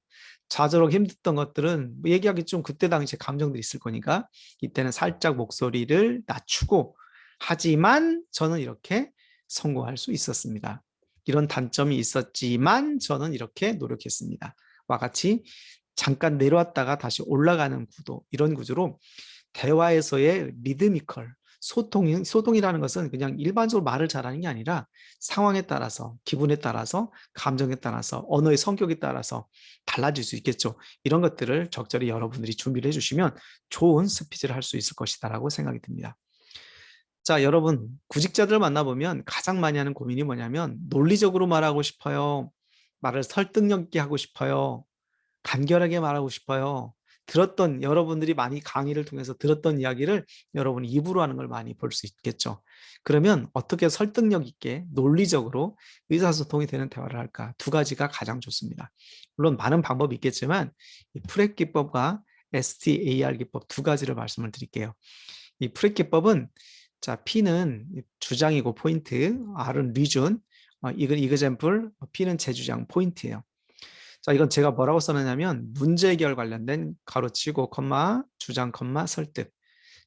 좌절하고 힘들었던 것들은 뭐 얘기하기 좀 그때 당시에 감정들이 있을 거니까 이때는 살짝 목소리를 낮추고 하지만 저는 이렇게 성공할 수 있었습니다. 이런 단점이 있었지만 저는 이렇게 노력했습니다. 와 같이 잠깐 내려왔다가 다시 올라가는 구도, 이런 구조로 대화에서의 리드미컬, 소통이라는 것은 그냥 일반적으로 말을 잘하는 게 아니라 상황에 따라서, 기분에 따라서, 감정에 따라서, 언어의 성격에 따라서 달라질 수 있겠죠. 이런 것들을 적절히 여러분들이 준비를 해주시면 좋은 스피치를 할 수 있을 것이다라고 생각이 듭니다. 자, 여러분, 구직자들을 만나보면 가장 많이 하는 고민이 뭐냐면 논리적으로 말하고 싶어요. 말을 설득력 있게 하고 싶어요. 간결하게 말하고 싶어요. 들었던 여러분들이 많이 강의를 통해서 들었던 이야기를 여러분이 입으로 하는 걸 많이 볼 수 있겠죠. 그러면 어떻게 설득력 있게 논리적으로 의사소통이 되는 대화를 할까? 두 가지가 가장 좋습니다. 물론 많은 방법이 있겠지만 이 프렛 기법과 STAR 기법 두 가지를 말씀을 드릴게요. 이 프렛 기법은 자, P는 주장이고 포인트, R은 리준, 이건 이그젬플, P는 재주장 포인트예요. 자, 이건 제가 뭐라고 써놨냐면 문제 해결 관련된 가로치고 콤마 주장 콤마 설득,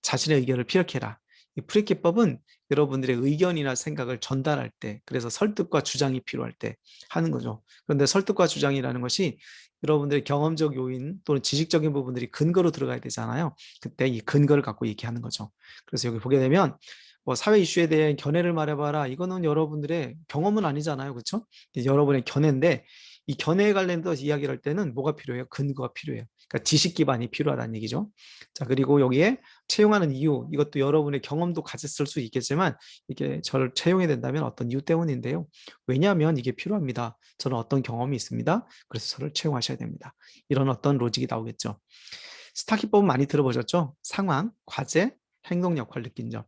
자신의 의견을 피력해라. 이 프리키법은 여러분들의 의견이나 생각을 전달할 때, 그래서 설득과 주장이 필요할 때 하는 거죠. 그런데 설득과 주장이라는 것이 여러분들의 경험적 요인 또는 지식적인 부분들이 근거로 들어가야 되잖아요. 그때 이 근거를 갖고 얘기하는 거죠. 그래서 여기 보게 되면 뭐 사회 이슈에 대한 견해를 말해봐라. 이거는 여러분들의 경험은 아니잖아요. 그렇죠? 여러분의 견해인데 이 견해에 관련해서 이야기를 할 때는 뭐가 필요해요? 근거가 필요해요. 그러니까 지식 기반이 필요하다는 얘기죠. 자, 그리고 여기에 채용하는 이유, 이것도 여러분의 경험도 가졌을 수 있겠지만 이게 저를 채용해야 된다면 어떤 이유 때문인데요. 왜냐하면 이게 필요합니다. 저는 어떤 경험이 있습니다. 그래서 저를 채용하셔야 됩니다. 이런 어떤 로직이 나오겠죠. 스타 기법은 많이 들어보셨죠? 상황, 과제, 행동 역할 느낀 점.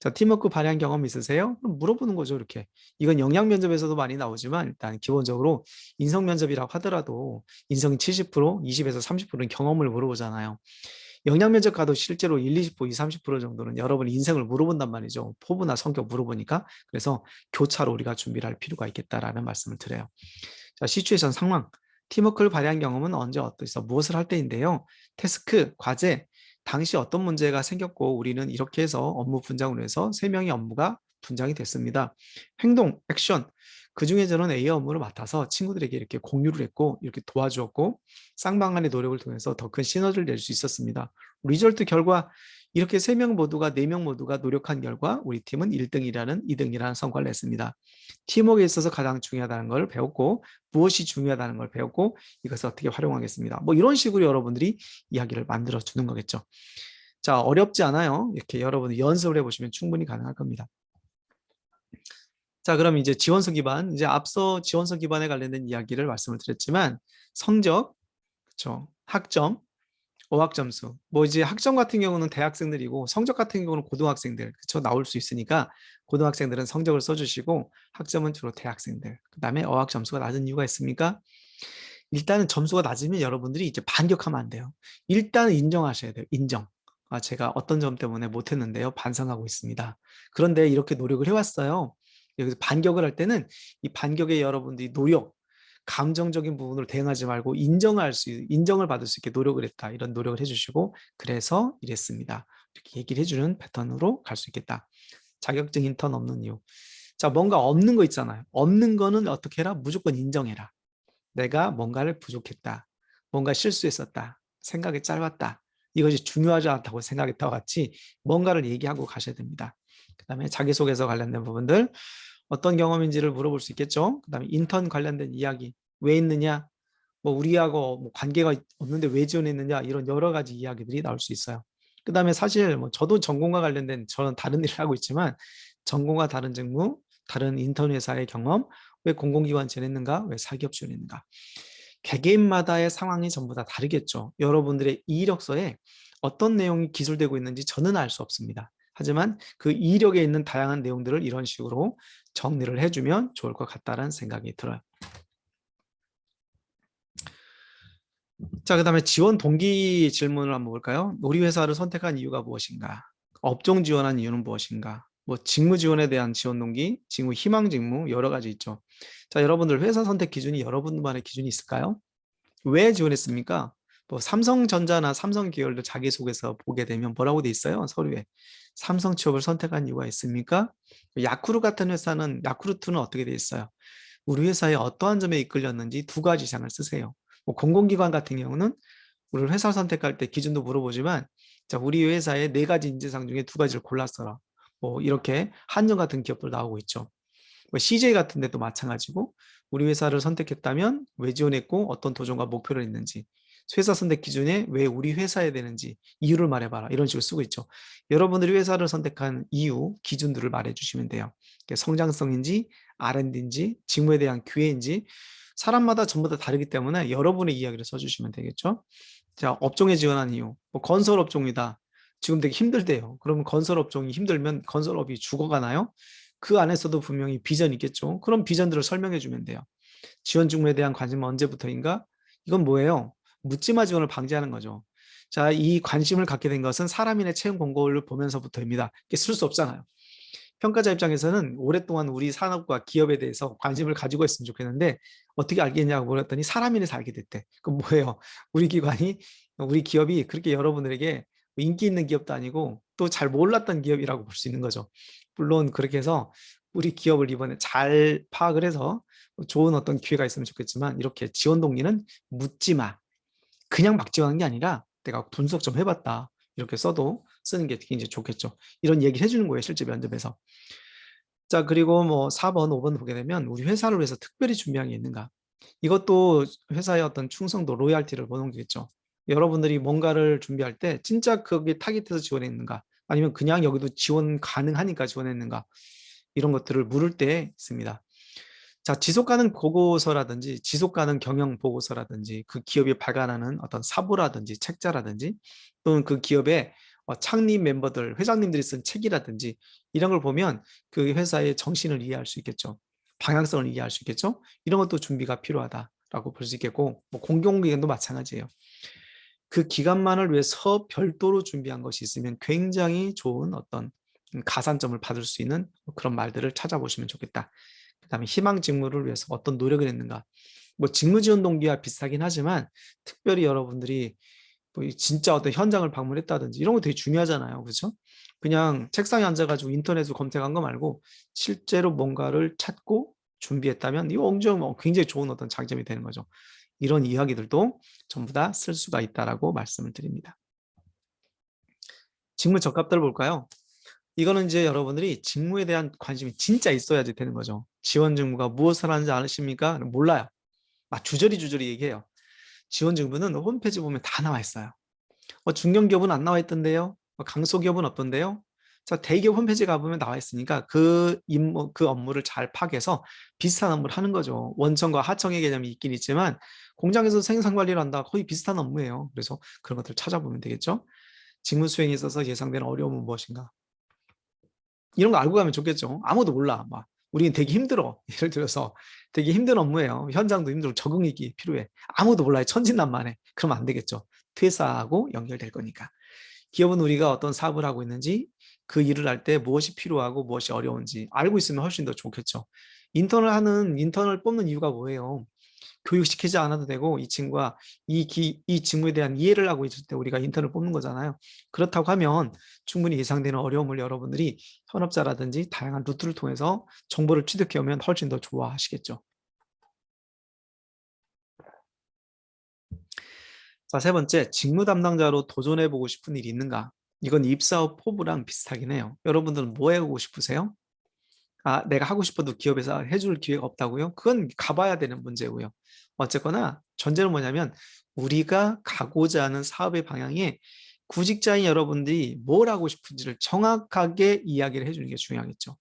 자, 팀워크 발휘한 경험 있으세요? 그럼 물어보는 거죠, 이렇게. 이건 영양 면접에서도 많이 나오지만 일단 기본적으로 인성 면접이라고 하더라도 인성이 70%, 20에서 30%는 경험을 물어보잖아요. 영양 면접 가도 실제로 1, 20%, 20, 30% 정도는 여러분 인생을 물어본단 말이죠. 포부나 성격 물어보니까. 그래서 교차로 우리가 준비를 할 필요가 있겠다라는 말씀을 드려요. 자, 시츄에이션 상황. 팀워크를 발휘한 경험은 언제 어디서 무엇을 할 때인데요. 태스크, 과제, 당시 어떤 문제가 생겼고 우리는 이렇게 해서 업무 분장을 해서 3명의 업무가 분장이 됐습니다. 행동, 액션. 그중에 저는 A 업무를 맡아서 친구들에게 이렇게 공유를 했고 이렇게 도와주었고 쌍방간의 노력을 통해서 더 큰 시너지를 낼 수 있었습니다. 리절트 결과 이렇게 3명 모두가 4명 모두가 노력한 결과 우리 팀은 1등이라는 2등이라는 성과를 냈습니다. 팀워크에 있어서 가장 중요하다는 걸 배웠고 무엇이 중요하다는 걸 배웠고 이것을 어떻게 활용하겠습니다. 뭐 이런 식으로 여러분들이 이야기를 만들어 주는 거겠죠. 자, 어렵지 않아요. 이렇게 여러분이 연습을 해보시면 충분히 가능할 겁니다. 자, 그럼 이제 지원서 기반, 이제 앞서 지원서 기반에 관련된 이야기를 말씀을 드렸지만 성적, 그렇죠, 학점, 어학점수. 뭐 이제 학점 같은 경우는 대학생들이고 성적 같은 경우는 고등학생들, 그렇죠, 나올 수 있으니까 고등학생들은 성적을 써주시고 학점은 주로 대학생들. 그다음에 어학점수가 낮은 이유가 있습니까? 일단은 점수가 낮으면 여러분들이 이제 반격하면 안 돼요. 일단은 인정하셔야 돼요. 인정. 아, 제가 어떤 점 때문에 못했는데요. 반성하고 있습니다. 그런데 이렇게 노력을 해왔어요. 여기서 반격을 할 때는 이 반격에 여러분들이 노력, 감정적인 부분으로 대응하지 말고 인정을 받을 수 있게 노력을 했다. 이런 노력을 해주시고 그래서 이랬습니다. 이렇게 얘기를 해주는 패턴으로 갈 수 있겠다. 자격증 인턴 없는 이유. 자, 뭔가 없는 거 있잖아요. 없는 거는 어떻게 해라? 무조건 인정해라. 내가 뭔가를 부족했다. 뭔가 실수했었다. 생각이 짧았다. 이것이 중요하지 않다고 생각했다와 같이 뭔가를 얘기하고 가셔야 됩니다. 그 다음에 자기소개서 관련된 부분들, 어떤 경험인지를 물어볼 수 있겠죠. 그 다음에 인턴 관련된 이야기, 왜 있느냐, 뭐 우리하고 뭐 관계가 없는데 왜 지원했느냐 이런 여러 가지 이야기들이 나올 수 있어요. 그다음에 사실 뭐 저도 전공과 관련된 저는 다른 일을 하고 있지만 전공과 다른 직무, 다른 인턴 회사의 경험, 왜 공공기관 지원했는가, 왜 사기업 지원했는가. 개개인마다의 상황이 전부 다 다르겠죠. 여러분들의 이력서에 어떤 내용이 기술되고 있는지 저는 알 수 없습니다. 하지만 그 이력에 있는 다양한 내용들을 이런 식으로 정리를 해주면 좋을 것 같다는 생각이 들어요. 자, 그 다음에 지원 동기 질문을 한번 볼까요? 우리 회사를 선택한 이유가 무엇인가? 업종 지원한 이유는 무엇인가? 뭐 직무 지원에 대한 지원 동기, 직무 희망 직무 여러 가지 있죠. 자, 여러분들 회사 선택 기준이 여러분만의 기준이 있을까요? 왜 지원했습니까? 뭐 삼성전자나 삼성 계열도 자기소개서 보게 되면 뭐라고 돼 있어요? 서류에. 삼성 취업을 선택한 이유가 있습니까? 야쿠르 같은 회사는 야쿠르트는 어떻게 돼 있어요? 우리 회사에 어떠한 점에 이끌렸는지 두 가지 사항을 쓰세요. 뭐 공공기관 같은 경우는 우리 회사 선택할 때 기준도 물어보지만 자, 우리 회사의 네 가지 인재상 중에 두 가지를 골랐어라. 뭐 이렇게 한정 같은 기업들 나오고 있죠. 뭐 CJ 같은 데도 마찬가지고 우리 회사를 선택했다면 왜 지원했고 어떤 도전과 목표를 했는지 회사 선택 기준에 왜 우리 회사에 되는지 이유를 말해봐라 이런 식으로 쓰고 있죠. 여러분들이 회사를 선택한 이유, 기준들을 말해주시면 돼요. 성장성인지 R&D인지 직무에 대한 기회인지 사람마다 전부 다 다르기 때문에 여러분의 이야기를 써주시면 되겠죠. 자, 업종에 지원한 이유, 뭐 건설 업종이다. 지금 되게 힘들대요. 그러면 건설 업종이 힘들면 건설업이 죽어가나요? 그 안에서도 분명히 비전이 있겠죠. 그럼 비전들을 설명해 주면 돼요. 지원 직무에 대한 관심은 언제부터인가? 이건 뭐예요? 묻지마 지원을 방지하는 거죠. 자, 이 관심을 갖게 된 것은 사람인의 채용 공고를 보면서부터입니다. 이게 쓸 수 없잖아요. 평가자 입장에서는 오랫동안 우리 산업과 기업에 대해서 관심을 가지고 있으면 좋겠는데 어떻게 알겠냐고 물었더니 사람인에서 알게 됐대. 그럼 뭐예요? 우리 기관이, 우리 기업이 그렇게 여러분들에게 인기 있는 기업도 아니고 또 잘 몰랐던 기업이라고 볼 수 있는 거죠. 물론 그렇게 해서 우리 기업을 이번에 잘 파악을 해서 좋은 어떤 기회가 있으면 좋겠지만 이렇게 지원 동기는 묻지 마. 그냥 막 지원한 게 아니라 내가 분석 좀 해봤다. 이렇게 써도 쓰는 게 굉장히 좋겠죠. 이런 얘기를 해주는 거예요. 실제 면접에서. 자, 그리고 뭐 4번, 5번 보게 되면 우리 회사를 위해서 특별히 준비한 게 있는가. 이것도 회사의 어떤 충성도, 로열티를 보는 거겠죠. 여러분들이 뭔가를 준비할 때 진짜 거기에 타깃해서 지원했는가 아니면 그냥 여기도 지원 가능하니까 지원했는가 이런 것들을 물을 때 있습니다. 자, 지속 가능 보고서라든지 지속 가능 경영 보고서라든지 그 기업이 발간하는 어떤 사보라든지 책자라든지 또는 그 기업의 창립 멤버들, 회장님들이 쓴 책이라든지 이런 걸 보면 그 회사의 정신을 이해할 수 있겠죠. 방향성을 이해할 수 있겠죠. 이런 것도 준비가 필요하다라고 볼 수 있겠고 뭐 공공기관도 마찬가지예요. 그 기간만을 위해서 별도로 준비한 것이 있으면 굉장히 좋은 어떤 가산점을 받을 수 있는 그런 말들을 찾아보시면 좋겠다. 그다음에 희망 직무를 위해서 어떤 노력을 했는가. 뭐 직무 지원 동기와 비슷하긴 하지만 특별히 여러분들이 뭐 진짜 어떤 현장을 방문했다든지 이런 거 되게 중요하잖아요. 그렇죠? 그냥 책상에 앉아가지고 인터넷으로 검색한 거 말고 실제로 뭔가를 찾고 준비했다면 이거 엄청 굉장히 좋은 어떤 장점이 되는 거죠. 이런 이야기들도 전부 다 쓸 수가 있다라고 말씀을 드립니다. 직무 적합도를 볼까요? 이거는 이제 여러분들이 직무에 대한 관심이 진짜 있어야지 되는 거죠. 지원 직무가 무엇을 하는지 아십니까? 몰라요. 막 주저리 얘기해요. 지원 직무는 홈페이지 보면 다 나와 있어요. 중견기업은 안 나와 있던데요. 강소기업은 어떤데요? 자, 대기업 홈페이지 가보면 나와 있으니까 그 업무를 잘 파악해서 비슷한 업무를 하는 거죠. 원청과 하청의 개념이 있긴 있지만 공장에서 생산 관리를 한다. 거의 비슷한 업무예요. 그래서 그런 것들을 찾아보면 되겠죠. 직무 수행에 있어서 예상되는 어려움은 무엇인가? 이런 거 알고 가면 좋겠죠. 아무도 몰라. 막 우리는 되게 힘들어. 예를 들어서 되게 힘든 업무예요. 현장도 힘들고 적응이 필요해. 아무도 몰라요. 천진난만해. 그러면 안 되겠죠. 퇴사하고 연결될 거니까. 기업은 우리가 어떤 사업을 하고 있는지 그 일을 할 때 무엇이 필요하고 무엇이 어려운지 알고 있으면 훨씬 더 좋겠죠. 인턴을 뽑는 이유가 뭐예요? 교육시키지 않아도 되고 이 친구가 이 직무에 대한 이해를 하고 있을 때 우리가 인턴을 뽑는 거잖아요. 그렇다고 하면 충분히 예상되는 어려움을 여러분들이 현업자라든지 다양한 루트를 통해서 정보를 취득해 오면 훨씬 더 좋아하시겠죠. 자, 세 번째, 직무 담당자로 도전해보고 싶은 일이 있는가? 이건 입사 후 포부랑 비슷하긴 해요. 여러분들은 뭐 해보고 싶으세요? 아, 내가 하고 싶어도 기업에서 해줄 기회가 없다고요? 그건 가봐야 되는 문제고요. 어쨌거나 전제는 뭐냐면 우리가 가고자 하는 사업의 방향에 구직자인 여러분들이 뭘 하고 싶은지를 정확하게 이야기를 해주는 게 중요하겠죠.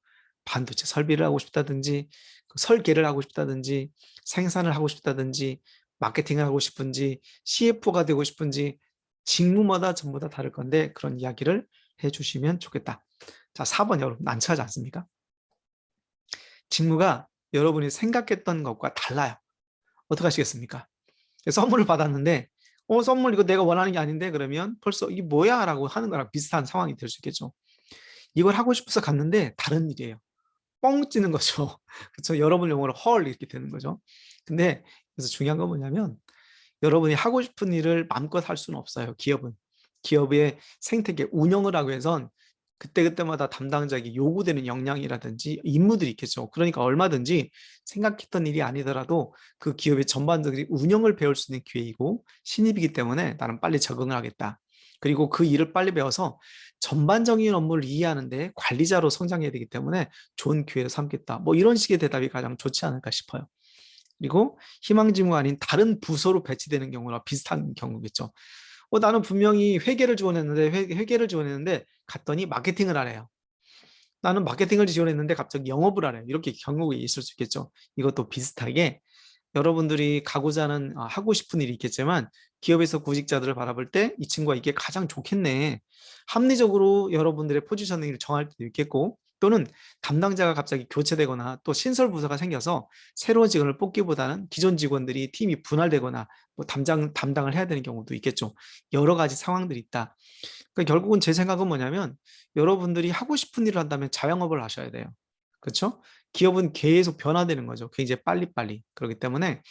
반도체 설비를 하고 싶다든지, 설계를 하고 싶다든지, 생산을 하고 싶다든지, 마케팅을 하고 싶은지, CFO가 되고 싶은지, 직무마다 전부 다 다를 건데 그런 이야기를 해주시면 좋겠다. 자, 4번 여러분 난처하지 않습니까? 직무가 여러분이 생각했던 것과 달라요. 어떻게 하시겠습니까? 선물을 받았는데 선물 이거 내가 원하는 게 아닌데 그러면 벌써 이게 뭐야? 라고 하는 거랑 비슷한 상황이 될 수 있겠죠. 이걸 하고 싶어서 갔는데 다른 일이에요. 뻥 찌는 거죠. 그렇죠? 여러분 용어로 헐 이렇게 되는 거죠. 근데 그래서 중요한 건 뭐냐면 여러분이 하고 싶은 일을 마음껏 할 수는 없어요. 기업은. 기업의 생태계 운영을 하기 위해선 그때그때마다 담당자에게 요구되는 역량이라든지 임무들이 있겠죠. 그러니까 얼마든지 생각했던 일이 아니더라도 그 기업의 전반적인 운영을 배울 수 있는 기회이고 신입이기 때문에 나는 빨리 적응을 하겠다. 그리고 그 일을 빨리 배워서 전반적인 업무를 이해하는데 관리자로 성장해야 되기 때문에 좋은 기회를 삼겠다. 뭐 이런 식의 대답이 가장 좋지 않을까 싶어요. 그리고 희망직무가 아닌 다른 부서로 배치되는 경우랑 비슷한 경우겠죠. 나는 분명히 회계를 지원했는데 갔더니 마케팅을 하래요. 나는 마케팅을 지원했는데 갑자기 영업을 하래요. 이렇게 경우가 있을 수 있겠죠. 이것도 비슷하게 여러분들이 가고자 하는 하고 싶은 일이 있겠지만 기업에서 구직자들을 바라볼 때 이 친구가 이게 가장 좋겠네. 합리적으로 여러분들의 포지셔닝을 정할 때도 있겠고 또는 담당자가 갑자기 교체되거나 또 신설 부서가 생겨서 새로운 직원을 뽑기보다는 기존 직원들이 팀이 분할되거나 뭐 담당을 해야 되는 경우도 있겠죠. 여러 가지 상황들이 있다. 그러니까 결국은 제 생각은 뭐냐면 여러분들이 하고 싶은 일을 한다면 자영업을 하셔야 돼요. 그렇죠? 기업은 계속 변화되는 거죠. 굉장히 빨리빨리. 그렇기 때문에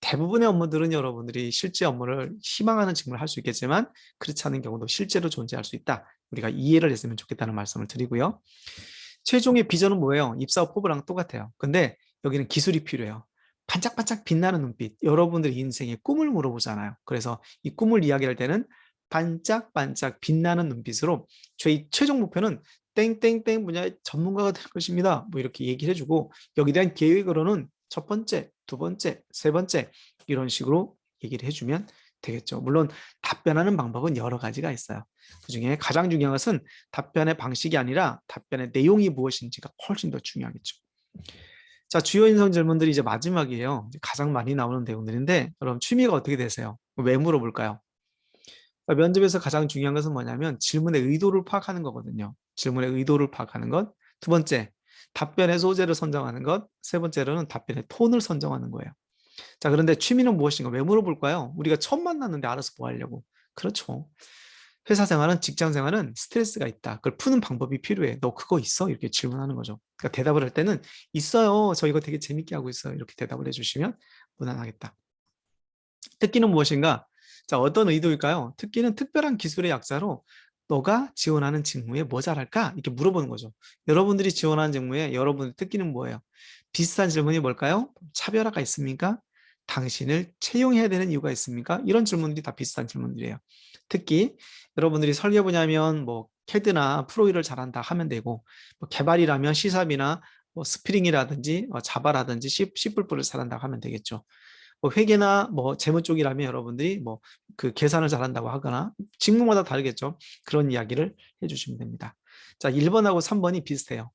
대부분의 업무들은 여러분들이 실제 업무를 희망하는 직무를 할 수 있겠지만 그렇지 않은 경우도 실제로 존재할 수 있다. 우리가 이해를 했으면 좋겠다는 말씀을 드리고요. 최종의 비전은 뭐예요? 입사업 포부랑 똑같아요. 근데 여기는 기술이 필요해요. 반짝반짝 빛나는 눈빛. 여러분들의 인생의 꿈을 물어보잖아요. 그래서 이 꿈을 이야기할 때는 반짝반짝 빛나는 눈빛으로 저희 최종 목표는 땡땡땡 분야의 전문가가 될 것입니다. 뭐 이렇게 얘기를 해주고 여기에 대한 계획으로는 첫 번째, 두 번째, 세 번째 이런 식으로 얘기를 해주면 되겠죠. 물론 답변하는 방법은 여러 가지가 있어요. 그중에 가장 중요한 것은 답변의 방식이 아니라 답변의 내용이 무엇인지가 훨씬 더 중요하겠죠. 자, 주요 인성 질문들이 이제 마지막이에요. 이제 가장 많이 나오는 내용들인데 여러분 취미가 어떻게 되세요? 왜 물어볼까요? 면접에서 가장 중요한 것은 뭐냐면 질문의 의도를 파악하는 거거든요. 질문의 의도를 파악하는 것. 두 번째, 답변의 소재를 선정하는 것. 세 번째로는 답변의 톤을 선정하는 거예요. 자, 그런데 취미는 무엇인가? 왜 물어볼까요? 우리가 처음 만났는데 알아서 뭐 하려고? 그렇죠. 회사 생활은, 직장 생활은 스트레스가 있다. 그걸 푸는 방법이 필요해. 너 그거 있어? 이렇게 질문하는 거죠. 그러니까 대답을 할 때는 있어요. 저 이거 되게 재밌게 하고 있어요. 이렇게 대답을 해주시면 무난하겠다. 특기는 무엇인가? 자, 어떤 의도일까요? 특기는 특별한 기술의 약자로 너가 지원하는 직무에 뭐 잘할까? 이렇게 물어보는 거죠. 여러분들이 지원하는 직무에 여러분의 특기는 뭐예요? 비슷한 질문이 뭘까요? 차별화가 있습니까? 당신을 채용해야 되는 이유가 있습니까? 이런 질문들이 다 비슷한 질문들이에요. 특히 여러분들이 설계 분야면 뭐 캐드나 프로일을 잘한다 하면 되고 뭐 개발이라면 C샵이나 뭐 스프링이라든지 자바라든지 C++를 잘한다 하면 되겠죠. 뭐 회계나 뭐 재무 쪽이라면 여러분들이 뭐 그 계산을 잘한다고 하거나 직무마다 다르겠죠. 그런 이야기를 해주시면 됩니다. 자, 1번하고 3번이 비슷해요.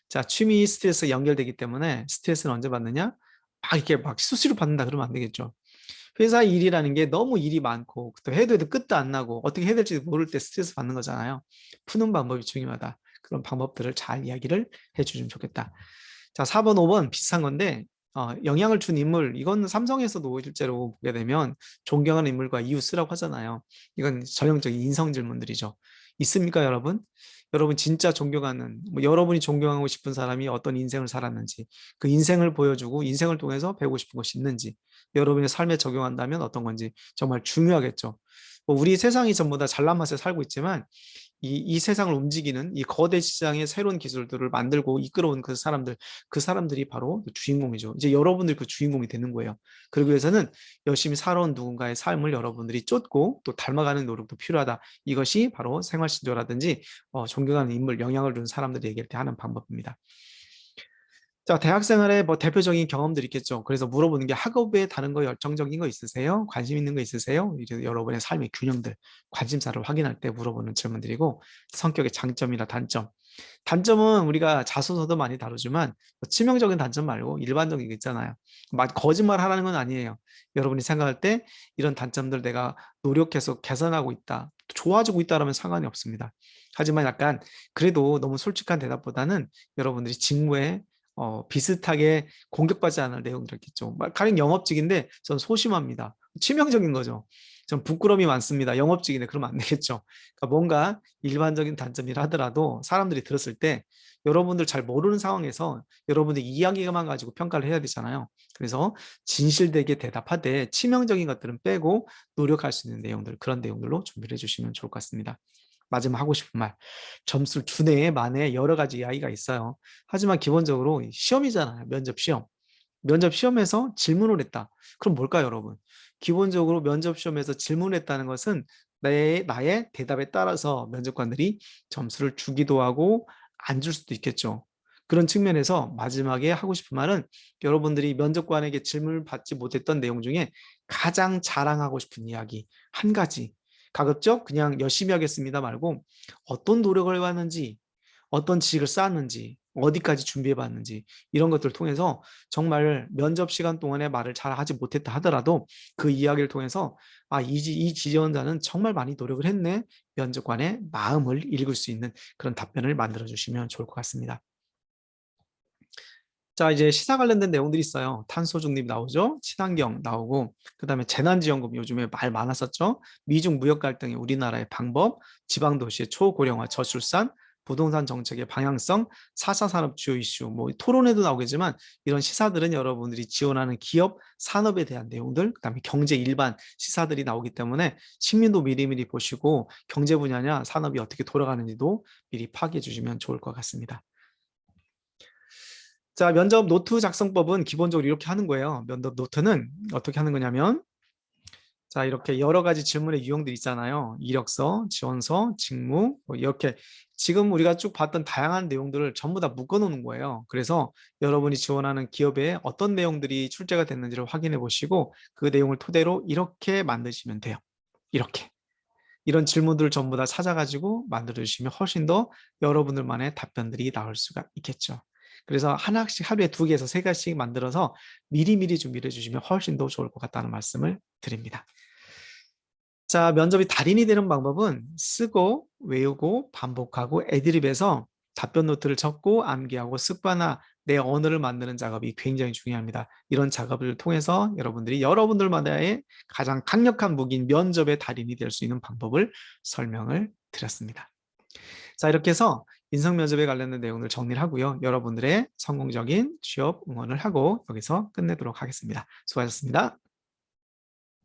자, 취미 스트레스 연결되기 때문에 스트레스는 언제 받느냐? 막 이렇게 막 수시로 받는다 그러면 안 되겠죠. 회사 일이라는 게 너무 일이 많고 또 해도 끝도 안 나고 어떻게 해야 될지 모를 때 스트레스 받는 거잖아요. 푸는 방법이 중요하다. 그런 방법들을 잘 이야기를 해주시면 좋겠다. 자, 4번, 5번 비슷한 건데 영향을 준 인물, 이건 삼성에서도 실제로 보게 되면 존경하는 인물과 이유 쓰라고 하잖아요. 이건 전형적인 인성 질문들이죠. 있습니까, 여러분? 여러분 진짜 존경하는, 뭐 여러분이 존경하고 싶은 사람이 어떤 인생을 살았는지, 그 인생을 보여주고 인생을 통해서 배우고 싶은 것이 있는지, 여러분의 삶에 적용한다면 어떤 건지 정말 중요하겠죠. 뭐 우리 세상이 전부 다 잘난 맛에 살고 있지만 이 세상을 움직이는 이 거대 시장의 새로운 기술들을 만들고 이끌어온 그 사람들이 바로 주인공이죠. 이제 여러분들 그 주인공이 되는 거예요. 그러기 위해서는 열심히 살아온 누군가의 삶을 여러분들이 쫓고 또 닮아가는 노력도 필요하다. 이것이 바로 생활신조라든지 존경하는 인물, 영향을 주는 사람들이 얘기할 때 하는 방법입니다. 자, 대학 생활에 뭐 대표적인 경험들이 있겠죠. 그래서 물어보는 게 학업에 다른 거 열정적인 거 있으세요? 관심 있는 거 있으세요? 이제 여러분의 삶의 균형들, 관심사를 확인할 때 물어보는 질문들이고, 성격의 장점이나 단점. 단점은 우리가 자소서도 많이 다루지만 치명적인 단점 말고 일반적인 게 있잖아요. 막 거짓말 하라는 건 아니에요. 여러분이 생각할 때 이런 단점들 내가 노력해서 개선하고 있다, 좋아지고 있다라면 상관이 없습니다. 하지만 약간 그래도 너무 솔직한 대답보다는 여러분들이 직무에 비슷하게 공격받지 않을 내용들 있겠죠. 가령 영업직인데 전 소심합니다. 치명적인 거죠. 전 부끄러움이 많습니다. 영업직인데 그러면 안 되겠죠. 그러니까 뭔가 일반적인 단점이라 하더라도 사람들이 들었을 때 여러분들 잘 모르는 상황에서 여러분들 이야기만 가지고 평가를 해야 되잖아요. 그래서 진실되게 대답하되 치명적인 것들은 빼고 노력할 수 있는 내용들, 그런 내용들로 준비를 해주시면 좋을 것 같습니다. 마지막 하고 싶은 말, 점수를 주네 만에 여러 가지 이야기가 있어요. 하지만 기본적으로 시험이잖아요. 면접 시험. 면접 시험에서 질문을 했다. 그럼 뭘까요, 여러분? 기본적으로 면접 시험에서 질문을 했다는 것은 나의 대답에 따라서 면접관들이 점수를 주기도 하고 안 줄 수도 있겠죠. 그런 측면에서 마지막에 하고 싶은 말은 여러분들이 면접관에게 질문을 받지 못했던 내용 중에 가장 자랑하고 싶은 이야기 한 가지. 가급적 그냥 열심히 하겠습니다 말고 어떤 노력을 해왔는지, 어떤 지식을 쌓았는지, 어디까지 준비해봤는지 이런 것들을 통해서 정말 면접 시간 동안에 말을 잘 하지 못했다 하더라도 그 이야기를 통해서 이 지원자는 정말 많이 노력을 했네. 면접관의 마음을 읽을 수 있는 그런 답변을 만들어 주시면 좋을 것 같습니다. 자, 이제 시사 관련된 내용들이 있어요. 탄소 중립 나오죠. 친환경 나오고, 그다음에 재난지원금 요즘에 말 많았었죠. 미중 무역 갈등의 우리나라의 방법, 지방 도시의 초고령화, 저출산, 부동산 정책의 방향성, 4차 산업 주요 이슈, 뭐 토론회도 나오겠지만 이런 시사들은 여러분들이 지원하는 기업, 산업에 대한 내용들, 그다음에 경제 일반 시사들이 나오기 때문에 식민도 미리미리 보시고 경제 분야냐 산업이 어떻게 돌아가는지도 미리 파악해 주시면 좋을 것 같습니다. 자, 면접 노트 작성법은 기본적으로 이렇게 하는 거예요. 면접 노트는 어떻게 하는 거냐면, 자, 이렇게 여러 가지 질문의 유형들이 있잖아요. 이력서, 지원서, 직무, 뭐 이렇게 지금 우리가 쭉 봤던 다양한 내용들을 전부 다 묶어 놓는 거예요. 그래서 여러분이 지원하는 기업에 어떤 내용들이 출제가 됐는지를 확인해 보시고 그 내용을 토대로 이렇게 만드시면 돼요. 이렇게. 이런 질문들을 전부 다 찾아가지고 만들어주시면 훨씬 더 여러분들만의 답변들이 나올 수가 있겠죠. 그래서 하나씩 하루에 2개에서 3가지씩 만들어서 미리미리 준비를 해주시면 훨씬 더 좋을 것 같다는 말씀을 드립니다. 자, 면접이 달인이 되는 방법은 쓰고 외우고 반복하고 애드립에서 답변 노트를 적고 암기하고 습관화 내 언어를 만드는 작업이 굉장히 중요합니다. 이런 작업을 통해서 여러분들이 여러분들만의 가장 강력한 무기인 면접의 달인이 될 수 있는 방법을 설명을 드렸습니다. 자, 이렇게 해서 인성 면접에 관련된 내용을 정리를 하고요. 여러분들의 성공적인 취업 응원을 하고 여기서 끝내도록 하겠습니다. 수고하셨습니다.